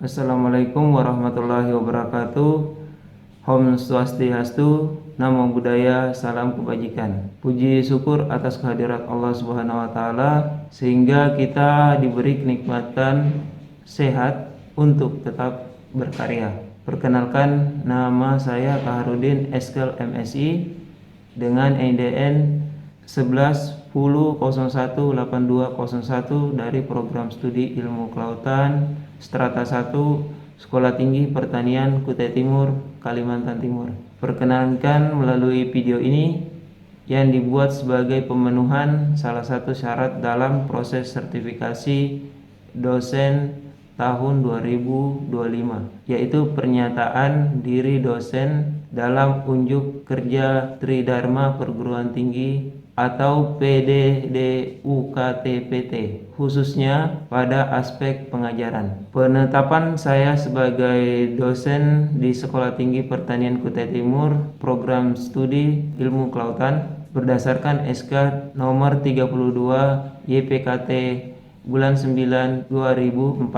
Assalamualaikum warahmatullahi wabarakatuh. Om Swastiastu, Namo Buddhaya, salam kebajikan. Puji syukur atas kehadirat Allah Subhanahu wa taala sehingga kita diberi kenikmatan sehat untuk tetap berkarya. Perkenalkan, nama saya Kaharudin Eskel MSI dengan IDN 1110018201 dari program studi Ilmu Kelautan Strata 1 Sekolah Tinggi Pertanian Kutai Timur, Kalimantan Timur. Perkenalkan melalui video ini yang dibuat sebagai pemenuhan salah satu syarat dalam proses sertifikasi dosen tahun 2025, yaitu pernyataan diri dosen dalam unjuk kerja Tridharma Perguruan Tinggi atau PDDUKTPT, khususnya pada aspek pengajaran. Penetapan saya sebagai dosen di Sekolah Tinggi Pertanian Kutai Timur, program studi Ilmu Kelautan berdasarkan SK nomor 32 YPKT bulan 9 2014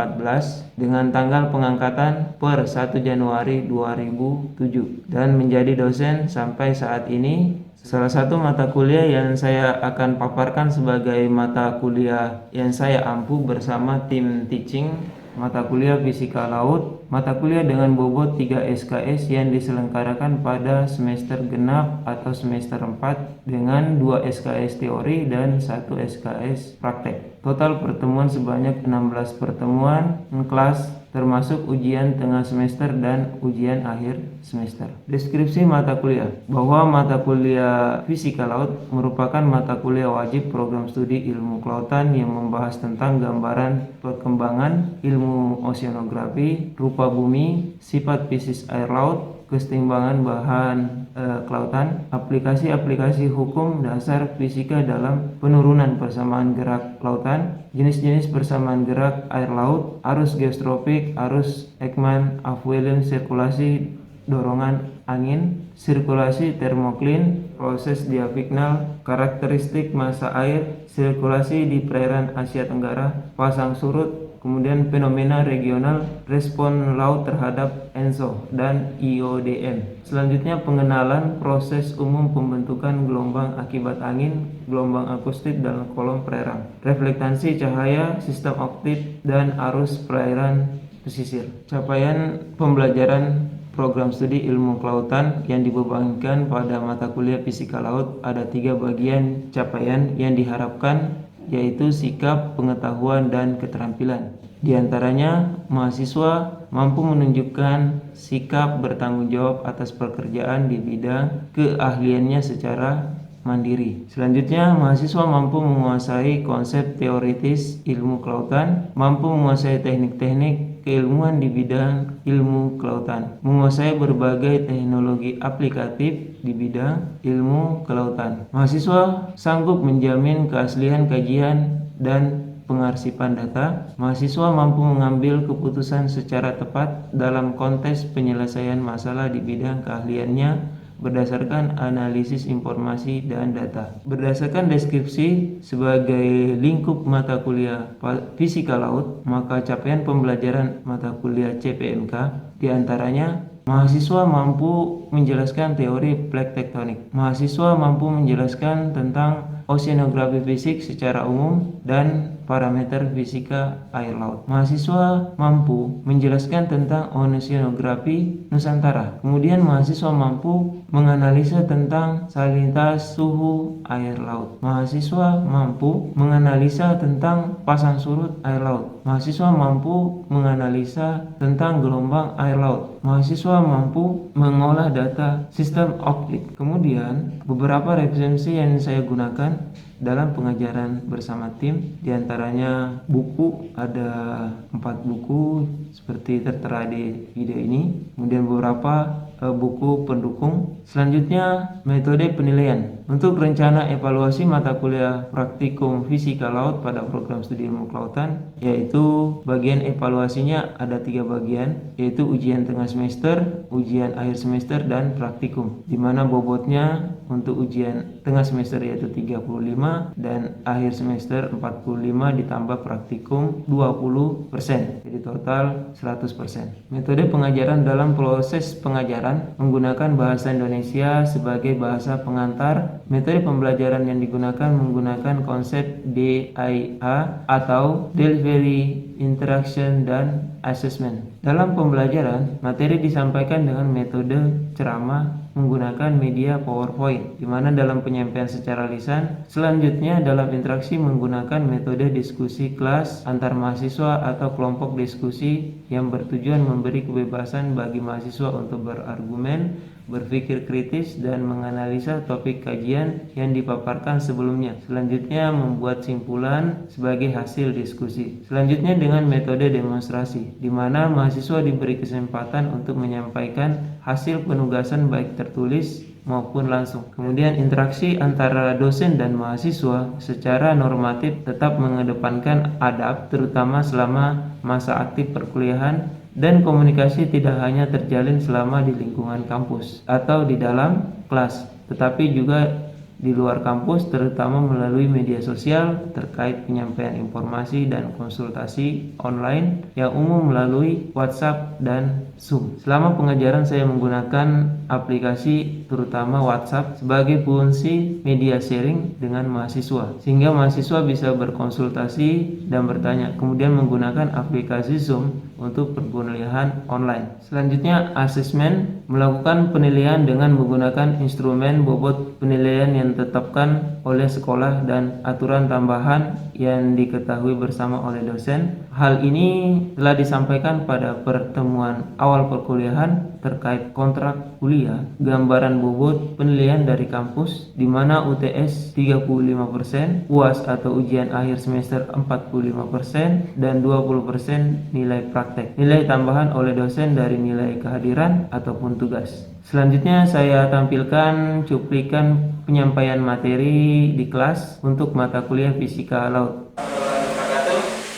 dengan tanggal pengangkatan per 1 Januari 2007 dan menjadi dosen sampai saat ini. Salah satu mata kuliah yang saya akan paparkan sebagai mata kuliah yang saya ampu bersama tim teaching, mata kuliah Fisika Laut, mata kuliah dengan bobot 3 SKS yang diselenggarakan pada semester genap atau semester 4 dengan 2 SKS teori dan 1 SKS praktek. Total pertemuan sebanyak 16 pertemuan kelas termasuk ujian tengah semester dan ujian akhir semester. Deskripsi mata kuliah, bahwa mata kuliah Fisika Laut merupakan mata kuliah wajib program studi Ilmu Kelautan yang membahas tentang gambaran perkembangan ilmu oceanografi, rupa bumi, sifat fisis air laut, kesetimbangan bahan kelautan, aplikasi-aplikasi hukum dasar fisika dalam penurunan persamaan gerak lautan, jenis-jenis persamaan gerak air laut, arus geostropik, arus Ekman, affluent, sirkulasi dorongan angin, sirkulasi termoklin, proses diafiknal, karakteristik massa air, sirkulasi di perairan Asia Tenggara, pasang surut, kemudian fenomena regional, respon laut terhadap ENSO dan IODM. Selanjutnya pengenalan proses umum pembentukan gelombang akibat angin, gelombang akustik dalam kolom perairan, reflektansi cahaya, sistem optik, dan arus perairan pesisir. Capaian pembelajaran program studi Ilmu Kelautan yang dibebankan pada mata kuliah Fisika Laut ada 3 bagian capaian yang diharapkan, yaitu sikap, pengetahuan, dan keterampilan. Di antaranya, mahasiswa mampu menunjukkan sikap bertanggung jawab atas pekerjaan di bidang keahliannya secara mandiri. Selanjutnya, mahasiswa mampu menguasai konsep teoritis ilmu kelautan, mampu menguasai teknik-teknik keilmuan di bidang ilmu kelautan, menguasai berbagai teknologi aplikatif di bidang ilmu kelautan. Mahasiswa sanggup menjamin keaslian kajian dan pengarsipan data. Mahasiswa mampu mengambil keputusan secara tepat dalam konteks penyelesaian masalah di bidang keahliannya berdasarkan analisis informasi dan data. Berdasarkan deskripsi sebagai lingkup mata kuliah Fisika Laut, maka capaian pembelajaran mata kuliah CPMK diantaranya: mahasiswa mampu menjelaskan teori plate tektonik. Mahasiswa mampu menjelaskan tentang oceanografi fisik secara umum dan parameter fisika air laut. Mahasiswa mampu menjelaskan tentang oceanografi Nusantara. Kemudian mahasiswa mampu menganalisa tentang salinitas suhu air laut. Mahasiswa mampu menganalisa tentang pasang surut air laut. Mahasiswa mampu menganalisa tentang gelombang air laut. Mahasiswa mampu mengolah data sistem optik. Kemudian beberapa referensi yang saya gunakan dalam pengajaran bersama tim, diantaranya buku, ada 4 buku seperti tertera di video ini. Kemudian beberapa buku pendukung. Selanjutnya, metode penilaian. Untuk rencana evaluasi mata kuliah praktikum fisika laut pada program studi ilmu kelautan, yaitu bagian evaluasinya ada 3 bagian, yaitu ujian tengah semester, ujian akhir semester, dan praktikum, di mana bobotnya untuk ujian tengah semester yaitu 35 dan akhir semester 45 ditambah praktikum 20%, jadi total 100%. Metode pengajaran. Dalam proses pengajaran menggunakan bahasa Indonesia sebagai bahasa pengantar. Metode pembelajaran yang digunakan menggunakan konsep DIA atau Delivery, Interaction, dan Assessment. Dalam pembelajaran, materi disampaikan dengan metode ceramah menggunakan media PowerPoint, di mana dalam penyampaian secara lisan. Selanjutnya, dalam interaksi menggunakan metode diskusi kelas antar mahasiswa atau kelompok diskusi yang bertujuan memberi kebebasan bagi mahasiswa untuk berargumen, berpikir kritis, dan menganalisa topik kajian yang dipaparkan sebelumnya. Selanjutnya, membuat simpulan sebagai hasil diskusi. Selanjutnya dengan metode demonstrasi, di mana mahasiswa diberi kesempatan untuk menyampaikan hasil penugasan baik tertulis maupun langsung. Kemudian interaksi antara dosen dan mahasiswa secara normatif tetap mengedepankan adab, terutama selama masa aktif perkuliahan, dan komunikasi tidak hanya terjalin selama di lingkungan kampus atau di dalam kelas, tetapi juga di luar kampus, terutama melalui media sosial terkait penyampaian informasi dan konsultasi online yang umum melalui WhatsApp dan Zoom. Selama pengajaran saya menggunakan aplikasi terutama WhatsApp sebagai fungsi media sharing dengan mahasiswa, sehingga mahasiswa bisa berkonsultasi dan bertanya. Kemudian menggunakan aplikasi Zoom untuk perkuliahan online. Selanjutnya, asesmen, melakukan penilaian dengan menggunakan instrumen bobot penilaian yang ditetapkan oleh sekolah dan aturan tambahan yang diketahui bersama oleh dosen. Hal ini telah disampaikan pada pertemuan awal perkuliahan terkait kontrak kuliah, gambaran bobot penilaian dari kampus, di mana UTS 35%, UAS atau ujian akhir semester 45%, dan 20% nilai praktek. Nilai tambahan oleh dosen dari nilai kehadiran ataupun tugas. Selanjutnya saya tampilkan cuplikan penyampaian materi di kelas untuk mata kuliah fisika laut.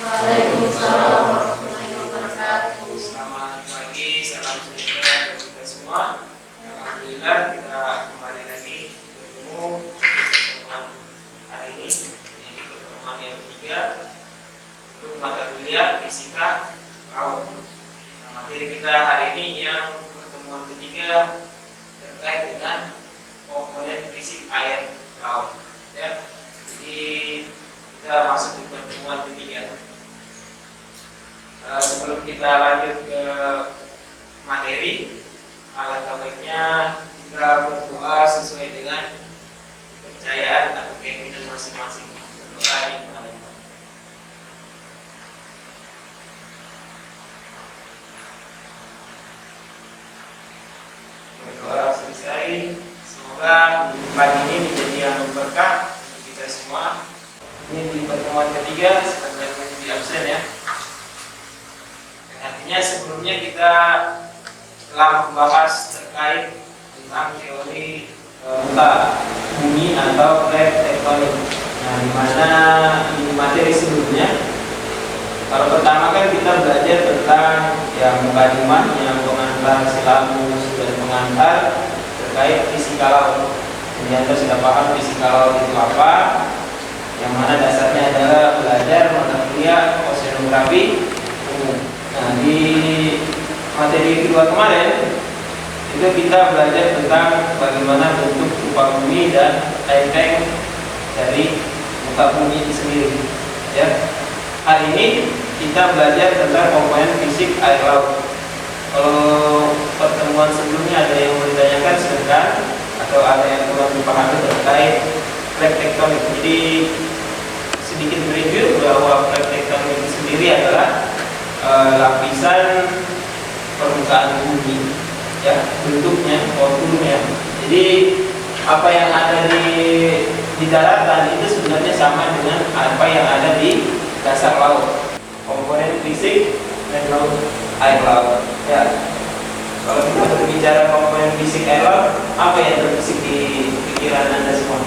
Waalaikumsalam warahmatullahi wabarakatuh. Selamat pagi, salam sejahtera untuk kita semua. Alhamdulillah kita kembali lagi bertemu pertemuan hari ini. Ini pertemuan yang ketiga untuk mata kuliah fisika laut. Materi kita hari ini yang pertemuan ketiga terkait dengan komponen fisik air laut. Ya, jadi kita masuk di pertemuan ketiga. Sebelum kita lanjut ke materi, alangkah baiknya kita berdoa sesuai dengan kepercayaan atau keyakinan masing-masing. Berdoa di mana? Berdoa selesai. Semoga pagi ini menjadi yang berkah untuk kita semua. Ini di pertemuan ketiga, sebentar menjadi absen ya. Artinya sebelumnya kita telah membahas terkait tentang teori muka bumi atau plate tektonik. Nah, di mana di materi sebelumnya, kalau pertama kan kita belajar tentang yang mukadimah, yang pengantar silabus dan pengantar terkait fisika laut. Jadi Anda sudah paham fisika laut itu apa? Yang mana dasarnya adalah belajar mata kuliah oceanografi umum. Nah, di materi kedua kemarin itu kita belajar tentang bagaimana bentuk rupa bumi dan lempeng dari muka bumi itu sendiri. Ya, hari ini kita belajar tentang komponen fisik air laut. Kalau pertemuan sebelumnya ada yang mau ditanyakan silakan, atau ada yang kurang dipahami terkait plate tektonik. Jadi sedikit review bahwa plate tektonik itu sendiri adalah lapisan permukaan bumi, ya, bentuknya, konturnya. Jadi apa yang ada di daratan itu sebenarnya sama dengan apa yang ada di dasar laut. Komponen fisik dan laut, air laut. Ya, kalau kita berbicara komponen apa yang terbesit di pikiran Anda semua?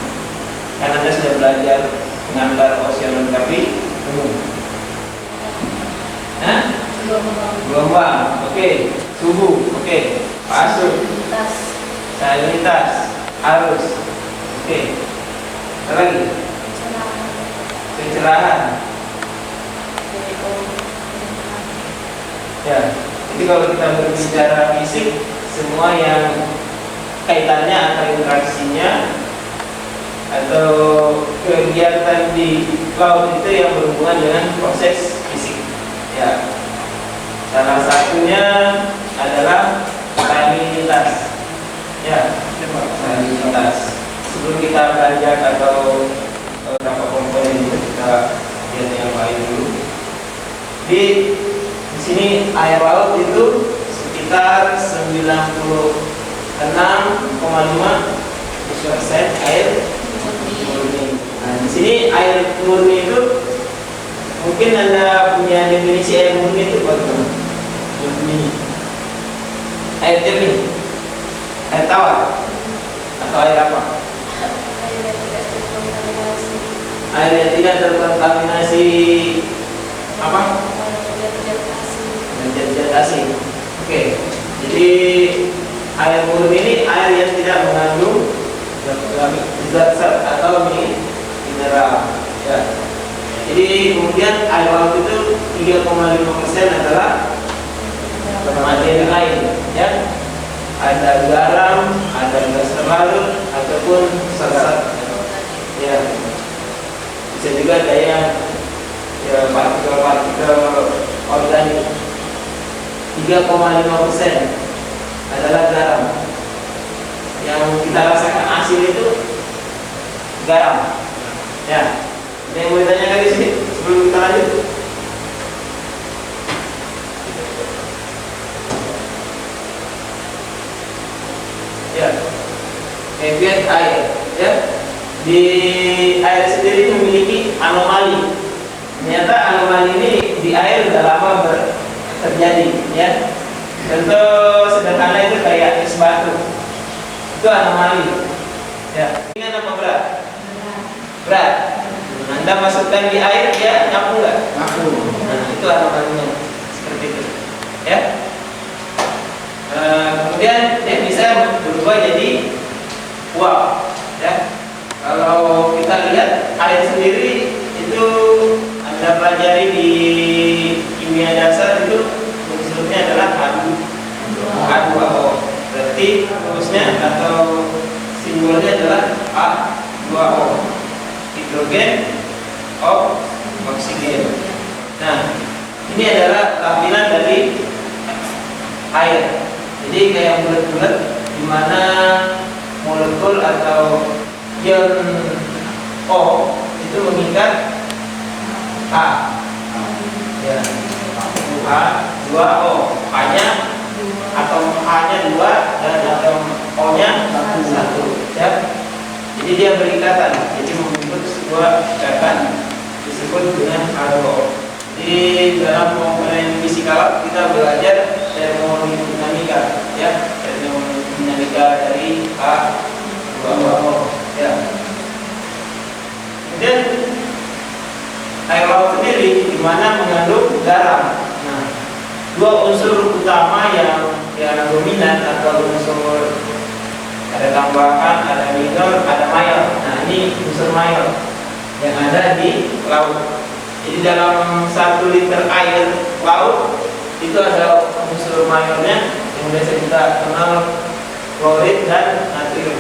Kan Anda sudah belajar mengantar oceanografi umum. Hah? Gelombang, oke. Suhu, oke. Masuk. Salinitas, arus, oke. Apa lagi? Pencerahan. Ya, jadi kalau kita berbicara fisik, semua yang kaitannya antara interaksinya atau kegiatan di laut itu yang berhubungan dengan proses fisik. Ya, salah satunya adalah salinitas. Ya, salinitas. Sebelum kita belajar atau beberapa komponen itu kita lihat yang lain dulu. Di sini air laut itu sekitar 96,5% air murni. Nah, di sini air murni itu mungkin Anda punya definisi air murni itu bagaimana? Murni. Air jernih, air tawar, atau air apa? Air yang tidak terkontaminasi apa? Zat asing. Oke. Jadi air murni ini air yang tidak mengandung zat-zat atau mineral. Ya. Jadi kemudian air laut itu 3,5% adalah materi lain. Ya. Ada garam, ada gas terlarut ataupun zat-zat. Ya. Bisa juga ada yang partikel-partikel organik. 3,5% adalah garam. Yang kita rasakan asin itu garam. Ya. Ada yang mau ditanyakan di sini sebelum kita lanjut? Ya. Kegiatan air. Ya. Di air sendiri memiliki anomali. Ternyata anomali ini di air sudah lama terjadi, ya. Contoh sederhana itu kayak es batu, itu anomali. Ya. Ringan apa berat? Berat. Anda masukkan di air, dia nyapu nggak? Nyapu. Nah, itu anomalinya seperti itu, ya. Kemudian dia bisa berubah jadi uap, ya. Kalau kita lihat air sendiri itu Anda pelajari di kimia dasar itu unsurnya adalah H2O. Berarti rumusnya atau simbolnya adalah H2O, hidrogen oksigen. Nah, ini adalah tampilan dari air. Jadi kayak bulat-bulat di mana molekul atau ion O itu mengikat H. Ya. H2O. H-nya atom H-nya 2 dan atom O-nya 1. Ya. Jadi dia berikatan. Jadi membentuk sebuah ikatan disebut dengan H2O. Di dalam komponen fisika kita belajar termodinamika, ya, termodinamika dari H2O. Ya. Kemudian air laut sendiri di mana mengandung garam. Nah, dua unsur utama yang dominan atau unsur, ada tambahan, ada minor, ada mayor. Nah, ini unsur mayor yang ada di laut. Jadi dalam 1 liter air laut itu ada unsur mayornya yang biasa kita kenal klorid dan natrium.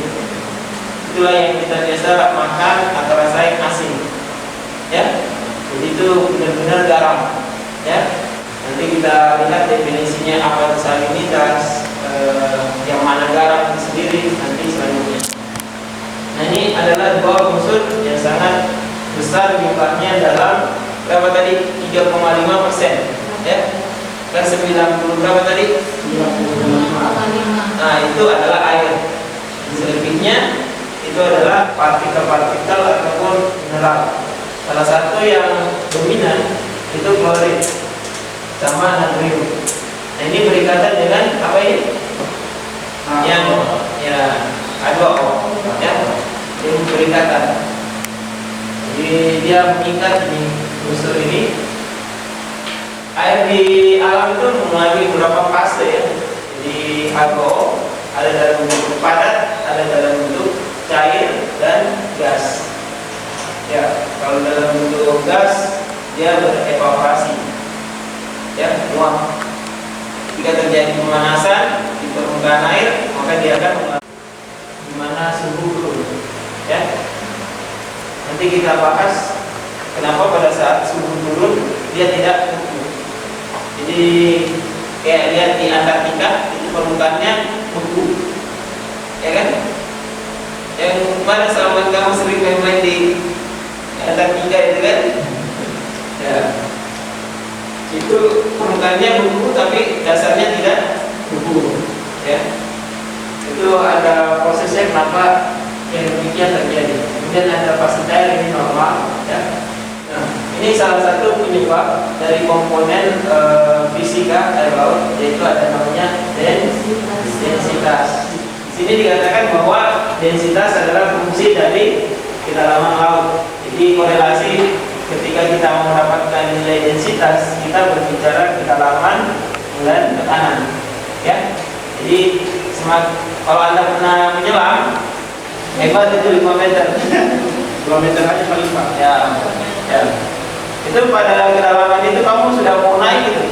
Itulah yang kita biasa makan atau rasain asin. Ya. Jadi itu benar-benar garam. Ya. Nanti kita lihat definisinya apa itu salinitas, yang mana garam itu sendiri nanti selanjutnya. Nah, ini adalah dua unsur yang sangat besar jumlahnya dalam berapa tadi? 3,5%. Ya. Dan 90 berapa tadi? 95. Nah, itu adalah air. Selebihnya itu adalah partikel-partikel ataupun mineral. Salah satu yang dominan itu klorid sama natrium. Nah, ini berikatan dengan apa ini? Yang ya H2O, ya, dia berikatan. Jadi dia mengikat ini unsur ini. Air di alam itu mengalami beberapa fase ya. Jadi H2O ada dalam bentuk padat, ada dalam bentuk cair dan gas. Ya, kalau dalam bentuk gas dia berevaporasi, ya, menguap. Jika terjadi pemanasan di permukaan air, maka dia akan mengalami di mana suhu turun. Ya, nanti kita bahas kenapa pada saat suhu turun dia tidak beku. Jadi kayak lihat di Antartika itu permukaannya beku, ya kan? Yang mana selama kamu sering main-main di Antartika itu kan? Ya, itu permukaannya beku tapi dasarnya tidak beku, ya. Itu ada prosesnya kenapa yang demikian terjadi. Kemudian ada fase cair ini normal, ya. Nah, ini salah satu penyebab dari komponen fisika air laut, yaitu ada namanya densitas. Di sini dikatakan bahwa densitas adalah fungsi dari kedalaman laut. Jadi korelasi ketika kita mendapatkan nilai densitas, kita berbicara kedalaman dan tekanan, ya. Jadi kalau Anda pernah menyelam, hebat itu 5 meter. 2 meter aja paling pak. Ya. Itu pada kedalaman itu kamu sudah mau naik gitu.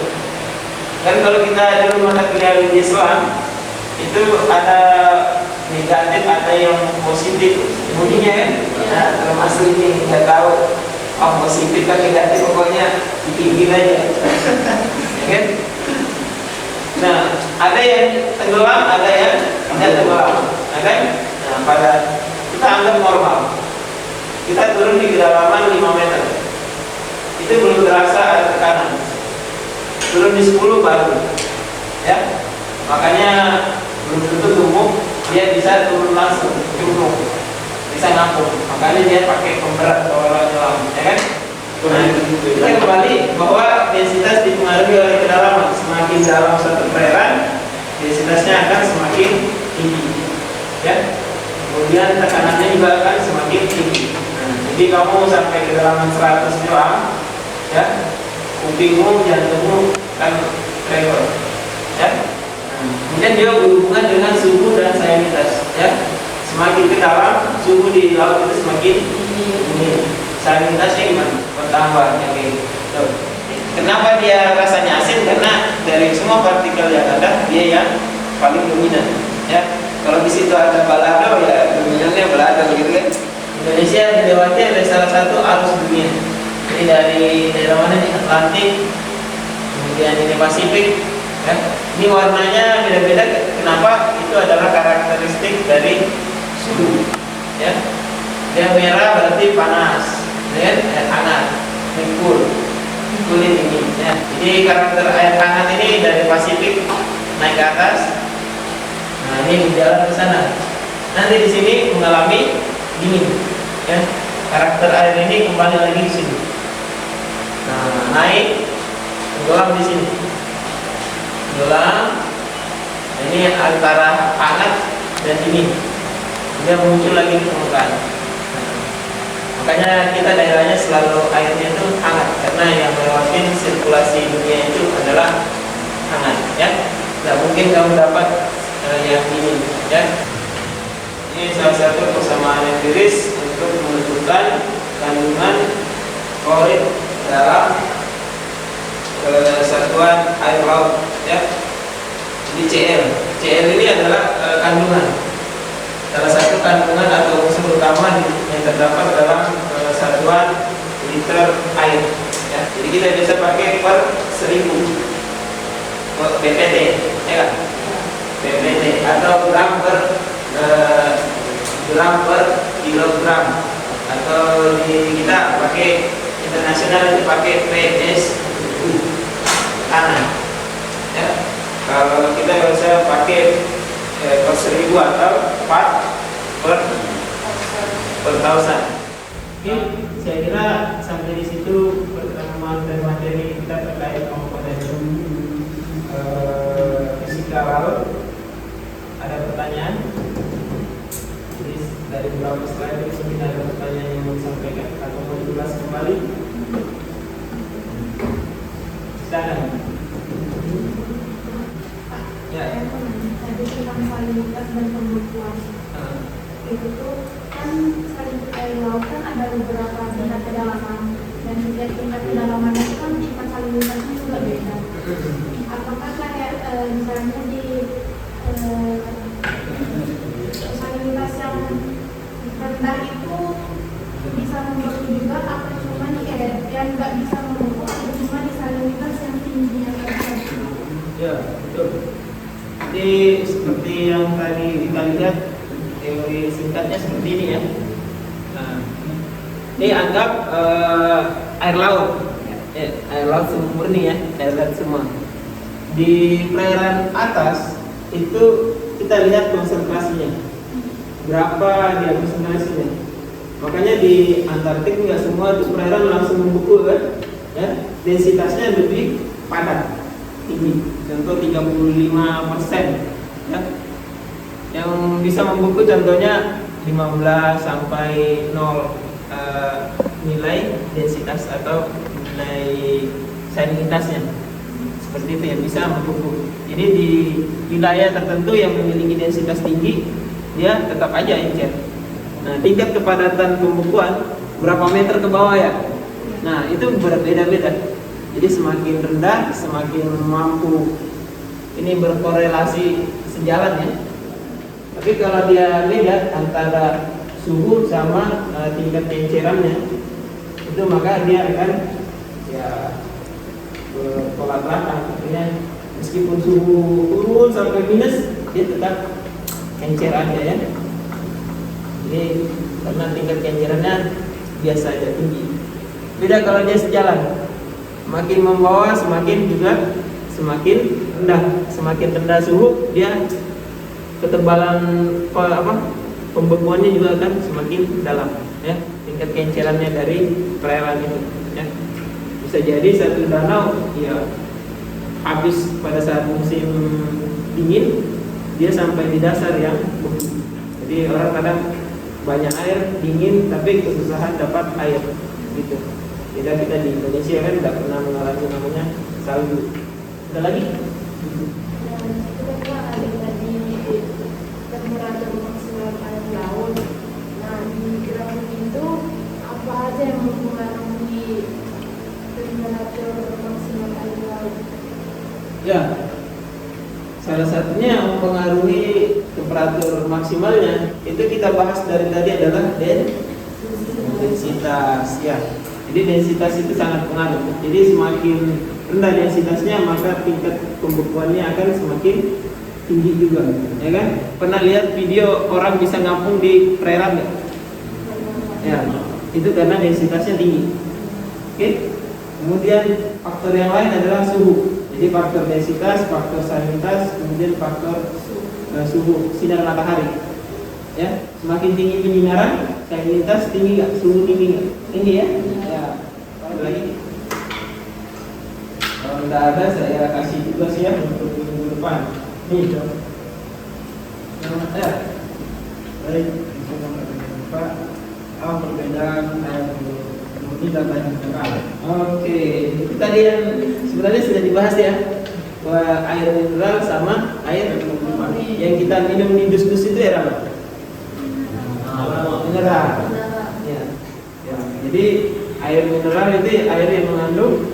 Kan kalau kita dulu mata kuliah di Islam itu ada negatif, ada yang positif bunyinya kan. Ya, termasuk ini nggak tahu positif kan negatif, pokoknya dipikir aja. Ya kan? Nah, ada yang tenggelam, ada yang tidak tenggelam. Nah, kan? Nah, pada kita anggap normal. Kita turun di kedalaman 5 meter. Itu belum terasa ada tekanan. Turun di 10 baru. Ya. Makanya belum tentu tubuh dia bisa turun langsung, cukup bisa ngampung. Makanya dia pakai pemberat kalau nyelam, ya kan? Nah, kita kembali bahwa densitas dipengaruhi oleh kedalaman. Semakin dalam suatu perairan, densitasnya akan semakin tinggi, ya. Kemudian tekanannya juga akan semakin tinggi. Jadi kamu sampai kedalaman 100 gram, ya, kupingmu, jantungmu kan tremor, ya. Kemudian dia berhubungan dengan suhu dan salinitas, ya. Semakin ke dalam, suhu di laut itu semakin tinggi. Salinitasnya gimana? Bertambah, ya kayak gitu. Kenapa dia rasanya asin? Karena dari semua partikel yang ada, dia yang paling dominan, ya. Kalau di situ ada balado, ya dominannya balado, gitu kan. Indonesia dilewati oleh salah satu arus dunia. Jadi dari daerah mana nih? Atlantik, kemudian ini Pasifik, ya. Ini warnanya beda-beda. Kenapa? Itu adalah karakteristik dari suhu, ya. Yang merah berarti panas, dan air hangat, cool, kulit ini, ya. Jadi karakter air hangat ini dari Pasifik naik ke atas. Nah, ini berjalan ke sana. Nanti di sini mengalami dingin, ya. Karakter air ini kembali lagi di sini. Nah, naik, tenggelam di sini. Tenggelam. Ini antara hangat dan dingin. Dia muncul lagi di permukaan. Makanya kita daerahnya selalu airnya itu hangat karena yang melewati sirkulasi dunia itu adalah hangat, ya. Tidak mungkin kamu dapat yang dingin, ya. Ini salah satu persamaan empiris untuk menentukan kandungan klorid dalam satuan air laut, ya. Jadi Cl ini adalah kandungan, salah satu kandungan atau unsur utama yang terdapat dalam satuan liter air, ya. Jadi kita bisa pakai per 1000 ppd, ya kan? ppd atau gram per kilogram, atau di kita pakai internasional itu pakai PSU tekanan, ya. Kalau kita bisa pakai per 1000 atau 4 per 1000. Oke, saya kira sampai di situ pertemuan dan materi kita terkait komponen fisika laut. Ada pertanyaan? sana. Ya. Tadi tentang salinitas dan pembekuan. Itu tuh kan salinitas air laut kan ada beberapa tingkat kedalaman, dan setiap tingkat kedalaman itu kan tingkat salinitasnya juga beda. Apakah kayak misalnya di salinitas yang rendah itu bisa membeku juga, apa cuma di yang nggak bisa membeku, atau cuma di salinitas yang tingginya saja? Ya, betul. Jadi seperti yang tadi kita lihat, teori singkatnya seperti ini ya. Nah, ini anggap air laut, air laut semua murni ya, air laut semua. Di perairan atas itu kita lihat konsentrasinya, berapa dia konsentrasinya. Makanya di Antartik nggak semua itu perairan langsung membeku kan, ya, densitasnya lebih padat. Ini contoh 35% ya. Yang bisa membeku contohnya 15 sampai 0 nilai densitas atau nilai salinitasnya. Seperti itu yang bisa membeku. Jadi di wilayah tertentu yang memiliki densitas tinggi, dia tetap aja encer. Nah, tingkat kepadatan pembekuan berapa meter ke bawah ya? Nah, itu berbeda-beda. Jadi semakin rendah, semakin mampu. Ini berkorelasi sejalan ya. Tapi kalau dia beda antara suhu sama tingkat kencerannya, itu maka dia akan ya bertolak belakang. Artinya meskipun suhu turun sampai minus, dia tetap kencer aja ya. Jadi karena tingkat kencerannya biasa aja tinggi. Beda kalau dia sejalan. Semakin membawa semakin juga semakin rendah. Semakin rendah suhu, dia ketebalan pembekuannya juga akan semakin dalam ya, tingkat kencerannya dari perairan itu ya. Bisa jadi satu danau ya habis pada saat musim dingin, dia sampai di dasar yang beku. Jadi orang kadang banyak air dingin tapi kesusahan dapat air gitu. Beda kita di Indonesia kan tidak pernah mengalami namanya salju. Ada lagi? Kita ada tadi temperatur maksimal air laut. Nah, di grafik itu apa aja yang mempengaruhi temperatur maksimal air laut? Ya, salah satunya yang mempengaruhi temperatur maksimalnya itu kita bahas dari tadi adalah densitas ya. Jadi densitas itu sangat pengaruh. Jadi semakin rendah densitasnya maka tingkat pembekuannya akan semakin tinggi juga, ya kan? Pernah lihat video orang bisa ngapung di perairan nggak? Ya, itu karena densitasnya tinggi. Oke. Kemudian faktor yang lain adalah suhu. Jadi faktor densitas, faktor salinitas, kemudian faktor suhu sinar matahari. Ya, semakin tinggi penyinaran, salinitas tinggi nggak? Suhu tinggi nggak? Tinggi ya? Ya. Ada lagi? Kalau tidak ada, saya kasih tugas ya untuk minggu depan. Nih, dong. Yang ada. Baik, Pak. Apa perbedaan air murni dan air mineral? Oke, itu tadi yang sebenarnya sudah dibahas ya. Bahwa air mineral sama air murni. Yang kita minum di dus-dus itu air apa? Mineral. Ya. Ya. Jadi air mineral itu air yang mengandung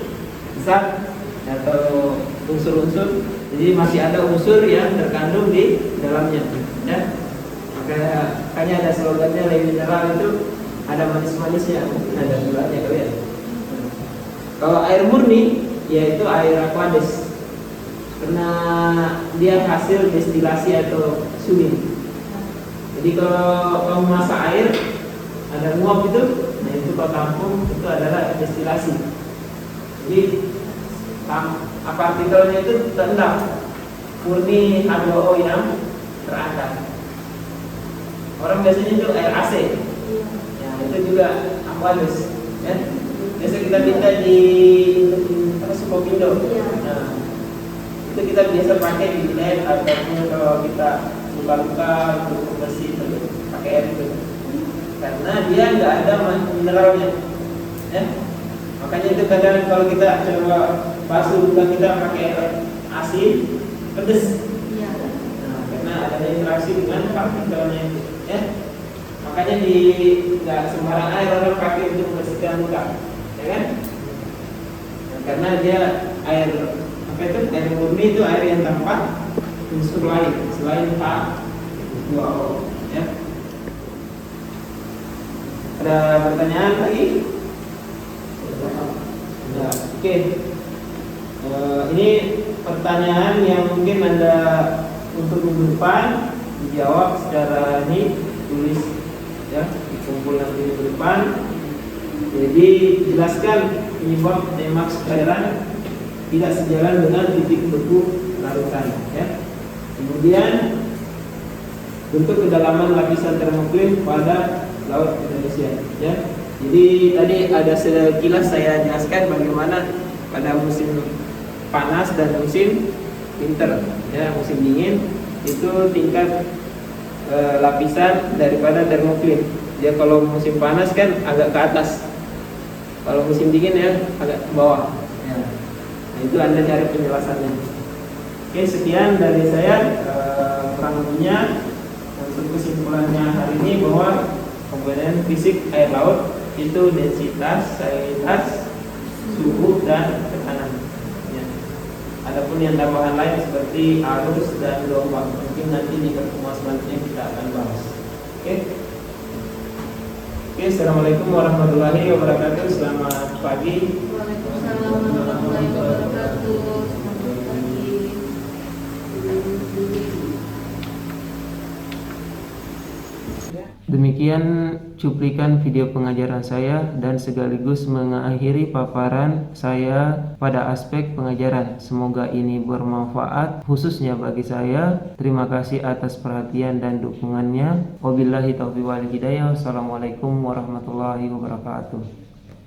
zat atau unsur-unsur. Jadi masih ada unsur yang terkandung di dalamnya. Ya. Makanya ada slogannya air mineral itu ada manis-manisnya, ada gulanya kali ya. Kalau air murni yaitu air aqueous. Karena dia hasil destilasi atau suling. Jadi kalau kamu masak air ada nguap itu, nah itu kalau tampung itu adalah destilasi. Jadi partikelnya itu terendam, murni H2O yang terangkat. Orang biasanya itu air AC, ya itu juga aqueous. Ya. Biasa kita minta di Sukopindo. Nah, itu kita biasa pakai di lab ataupun kalau kita luka-luka untuk bersih pakai air itu karena dia nggak ada mineralnya ya. Makanya itu kadang kalau kita coba basuh luka kita pakai air asin, pedes. Iya. Nah, karena adanya interaksi dengan partikelnya, ya. Makanya nggak sembarang air orang pakai untuk membersihkan luka, ya kan? Nah, karena dia air apa itu air murni itu air yang tanpa unsur lain selain H2O, ya. Ada pertanyaan lagi? Ya, oke. Ini pertanyaan yang mungkin Anda untuk minggu depan dijawab secara ini tulis ya, dikumpul nanti minggu depan. Jadi jelaskan penyebab demaks cairan tidak sejalan dengan titik beku larutan ya. Kemudian bentuk kedalaman lapisan termoklim pada laut Indonesia ya. Jadi tadi ada sekilas saya jelaskan bagaimana pada musim panas dan musim winter ya, musim dingin itu tingkat lapisan daripada termoklim. Dia kalau musim panas kan agak ke atas, kalau musim dingin ya agak ke bawah ya. Nah, itu Anda cari penjelasannya. Oke, sekian dari saya kurang lebihnya. Untuk kesimpulannya hari ini bahwa komponen fisik air laut itu densitas, salinitas, suhu dan tekanan. Ya. Adapun yang tambahan lain seperti arus dan gelombang mungkin nanti di pertemuan selanjutnya kita akan bahas. Oke. Oke, assalamualaikum warahmatullahi wabarakatuh. Selamat pagi. Waalaikumsalam warahmatullahi wabarakatuh. Selamat pagi. Demikian cuplikan video pengajaran saya dan sekaligus mengakhiri paparan saya pada aspek pengajaran. Semoga ini bermanfaat khususnya bagi saya. Terima kasih atas perhatian dan dukungannya. Wabillahi taufiq wal hidayah. Wassalamualaikum warahmatullahi wabarakatuh.